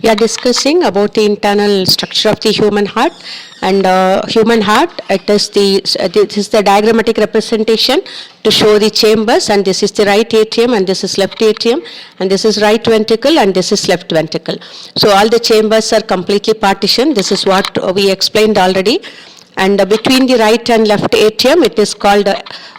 We are discussing about the internal structure of the human heart, and human heart, this is the diagrammatic representation to show the chambers, and this is the right atrium and this is left atrium, and this is right ventricle and this is left ventricle. So all the chambers are completely partitioned. This is what we explained already. And between the right and left atrium, it is called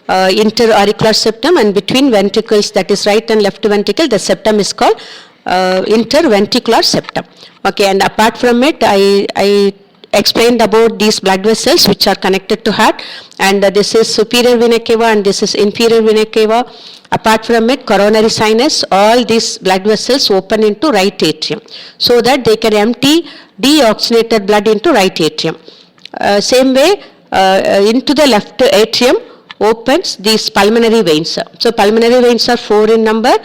interauricular septum, and between ventricles, that is right and left ventricle, the septum is called interventricular septum. Okay, and apart from it, I explained about these blood vessels which are connected to heart, and this is superior vena cava and this is inferior vena cava. Apart from it, coronary sinus, all these blood vessels open into right atrium so that they can empty deoxygenated blood into right atrium. Same way, into the left atrium opens these pulmonary veins. So pulmonary veins are 4 in number.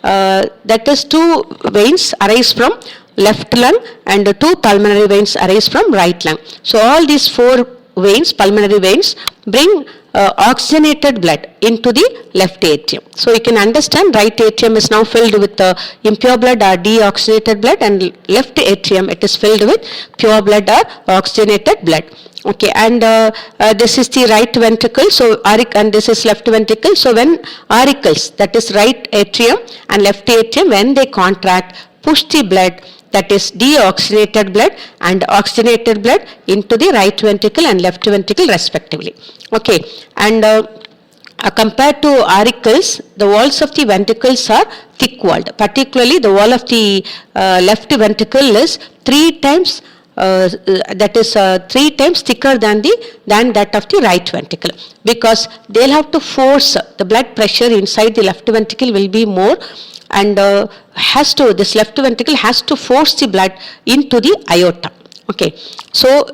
That is 2 veins arise from left lung and 2 pulmonary veins arise from right lung. So all these 4 veins, pulmonary veins, bring oxygenated blood into the left atrium. So you can understand right atrium is now filled with impure blood or deoxygenated blood, and left atrium it is filled with pure blood or oxygenated blood. Okay, and this is the right ventricle, so and this is left ventricle. So when auricles, that is right atrium and left atrium, when they contract, push the blood, that is deoxygenated blood and oxygenated blood, into the right ventricle and left ventricle respectively. Okay, and compared to auricles, the walls of the ventricles are thick walled. Particularly the wall of the left ventricle is 3 times 3 times thicker than that of the right ventricle, because they'll have to force the blood pressure inside the left ventricle will be more, and this left ventricle has to force the blood into the aorta. Okay, so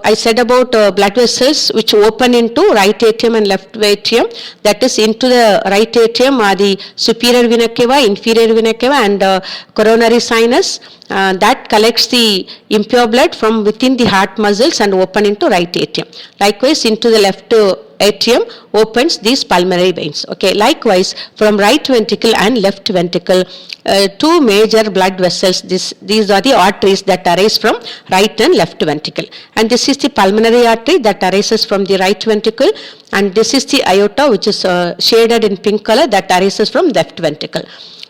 I said about blood vessels which open into right atrium and left atrium. That is, into the right atrium are the superior vena cava, inferior vena cava, and coronary sinus that collects the impure blood from within the heart muscles and open into right atrium. Likewise, into the left atrium opens these pulmonary veins. Okay, likewise from right ventricle and left ventricle, 2 major blood vessels, these are the arteries that arise from right and left ventricle, and this is the pulmonary artery that arises from the right ventricle, and this is the aorta which is shaded in pink color that arises from left ventricle.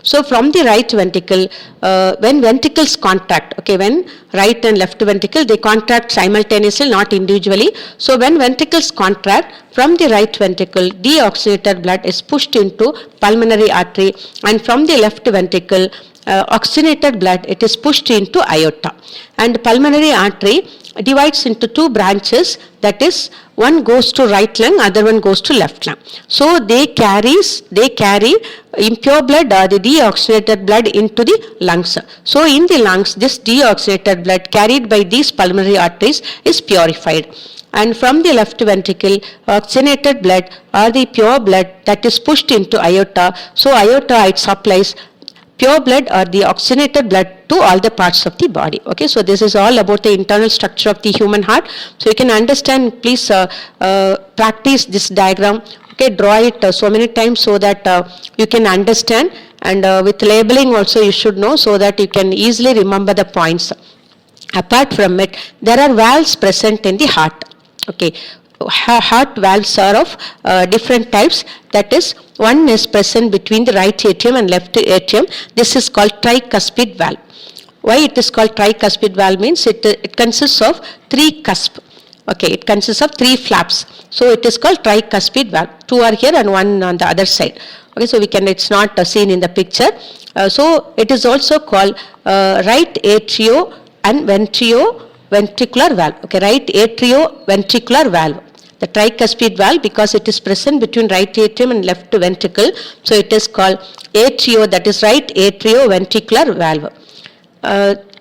So from the right ventricle, when ventricles contract, okay, when right and left ventricle, they contract simultaneously, not individually. So when ventricles contract, from the right ventricle, deoxygenated blood is pushed into pulmonary artery, and from the left ventricle, oxygenated blood, it is pushed into aorta. And pulmonary artery divides into 2 branches, that is, one goes to right lung, other one goes to left lung. So they carry impure blood or the deoxygenated blood into the lungs. So in the lungs, this deoxygenated blood carried by these pulmonary arteries is purified. And from the left ventricle, oxygenated blood or the pure blood that is pushed into aorta. So aorta, it supplies pure blood or the oxygenated blood to all the parts of the body. Okay, so this is all about the internal structure of the human heart. So you can understand, please practice this diagram. Okay, draw it so many times so that you can understand, and with labeling also you should know so that you can easily remember the points. Apart from it, there are valves present in the heart. Okay, heart valves are of different types. That is, one is present between the right atrium and left atrium. This is called tricuspid valve. Why it is called tricuspid valve means it consists of 3 cusp. Okay, it consists of 3 flaps. So it is called tricuspid valve. 2 are here and 1 on the other side. Okay, so it's not seen in the picture. So it is also called right atrio and ventricular valve. Okay, right atrioventricular valve. The tricuspid valve, because it is present between right atrium and left ventricle, so it is called atrio, that is right atrioventricular valve.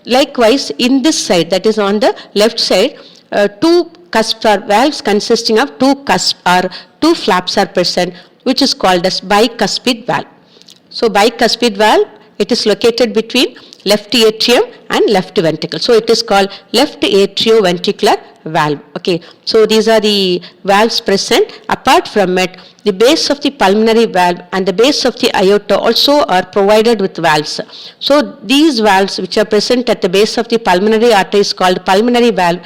Likewise, in this side, that is on the left side, 2 cusps are valves consisting of 2 cusps or 2 flaps are present, which is called as bicuspid valve. So bicuspid valve, it is located between left atrium and left ventricle. So it is called left atrioventricular valve. Okay, so these are the valves present. Apart from it, the base of the pulmonary valve and the base of the aorta also are provided with valves. So these valves which are present at the base of the pulmonary artery is called pulmonary valve,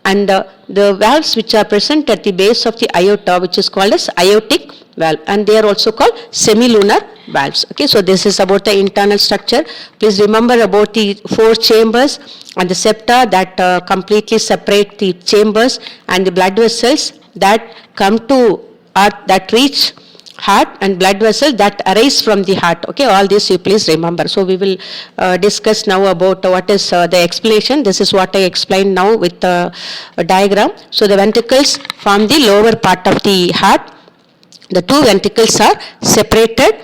and the valves which are present at the base of the aorta, which is called as aortic valve, and they are also called semilunar valves. Okay, so this is about the internal structure. Please remember about the four chambers and the septa that completely separate the chambers, and the blood vessels that come to earth, that reach heart, and blood vessels that arise from the heart. Okay, all this you please remember. So we will discuss now about what is the explanation. This is what I explained now with the diagram. So the ventricles form the lower part of the heart. The two ventricles are separated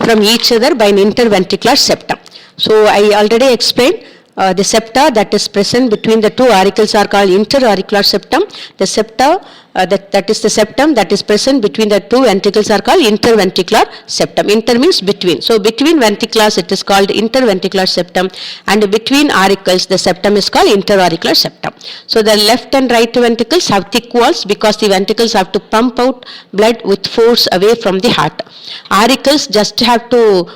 from each other by an interventricular septum. So I already explained the septa that is present between the two auricles are called interauricular septum. The septa that is the septum that is present between the two ventricles are called interventricular septum. Inter means between. So between ventriculars it is called interventricular septum, and between auricles the septum is called interauricular septum. So the left and right ventricles have thick walls because the ventricles have to pump out blood with force away from the heart. Auricles just have to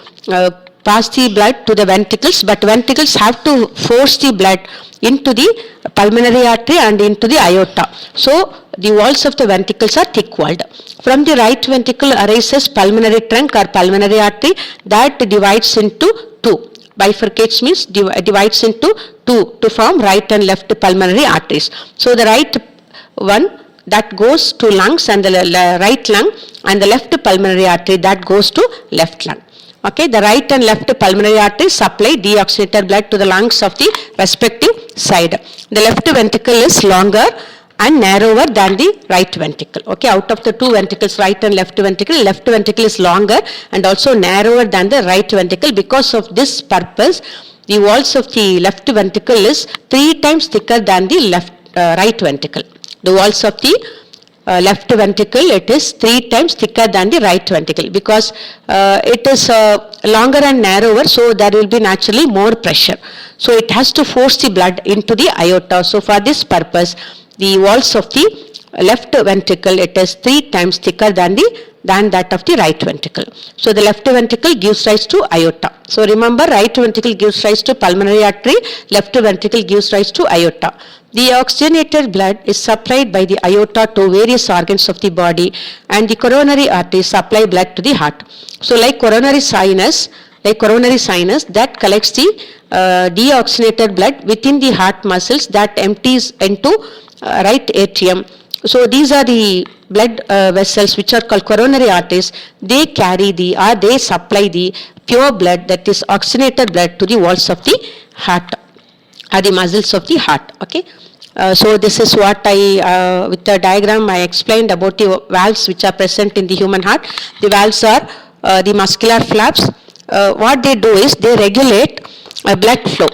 pass the blood to the ventricles, but ventricles have to force the blood into the pulmonary artery and into the aorta. So the walls of the ventricles are thick walled. From the right ventricle arises pulmonary trunk or pulmonary artery that divides into two. Bifurcates means divides into two to form right and left pulmonary arteries. So the right one that goes to lungs and the right lung, and the left pulmonary artery that goes to left lung. Okay, the right and left pulmonary arteries supply deoxygenated blood to the lungs of the respective side. The left ventricle is longer and narrower than the right ventricle. Okay, out of the two ventricles, right and left ventricle is longer and also narrower than the right ventricle. Because of this purpose, the walls of the left ventricle is 3 times thicker than the right ventricle. The walls of the left ventricle, it is 3 times thicker than the right ventricle because it is longer and narrower, so there will be naturally more pressure. So it has to force the blood into the aorta. So for this purpose, the walls of the left ventricle, it is 3 times thicker than that of the right ventricle. So the left ventricle gives rise to aorta. So remember, right ventricle gives rise to pulmonary artery, left ventricle gives rise to aorta. The oxygenated blood is supplied by the aorta to various organs of the body, and the coronary arteries supply blood to the heart. So like coronary sinus that collects the deoxygenated blood within the heart muscles that empties into right atrium. So these are the blood vessels which are called coronary arteries. They supply the pure blood, that is oxygenated blood, to the walls of the heart or the muscles of the heart. Okay. So this is what with the diagram I explained about the valves which are present in the human heart. The valves are the muscular flaps. What they do is they regulate blood flow,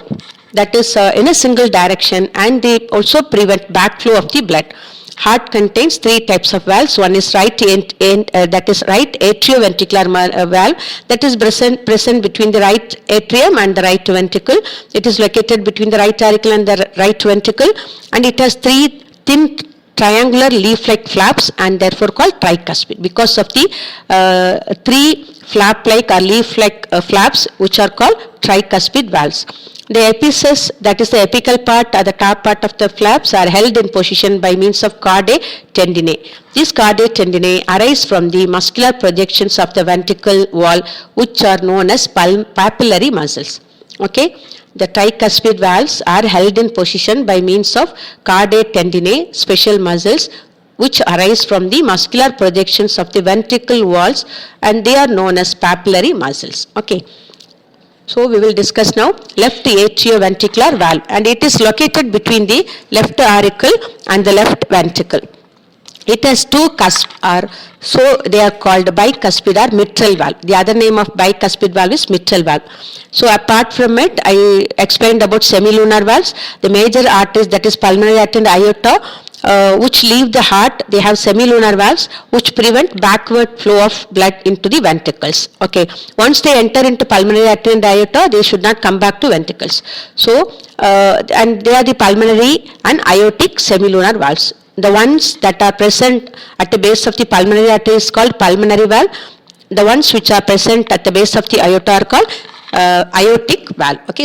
that is in a single direction, and they also prevent backflow of the blood. Heart contains 3 types of valves. One is right atrioventricular valve that is present between the right atrium and the right ventricle. It is located between the right auricle and the right ventricle, and it has 3 thin triangular leaf-like flaps and therefore called tricuspid because of the 3 flap-like or leaf-like flaps which are called tricuspid valves. The apices, that is the apical part or the top part of the flaps, are held in position by means of chordae tendineae. These chordae tendineae arise from the muscular projections of the ventricle wall, which are known as papillary muscles. Okay, the tricuspid valves are held in position by means of chordae tendineae, special muscles which arise from the muscular projections of the ventricle walls, and they are known as papillary muscles. Okay. So we will discuss now left atrioventricular valve, and it is located between the left auricle and the left ventricle. It has 2 cusps, so they are called bicuspid or mitral valve. The other name of bicuspid valve is mitral valve. So apart from it, I explained about semilunar valves. The major arteries, that is pulmonary artery and aorta, which leave the heart, they have semilunar valves which prevent backward flow of blood into the ventricles. Okay, once they enter into pulmonary artery and aorta, they should not come back to ventricles. So, and they are the pulmonary and aortic semilunar valves. The ones that are present at the base of the pulmonary artery is called pulmonary valve. The ones which are present at the base of the aorta are called aortic valve. Okay.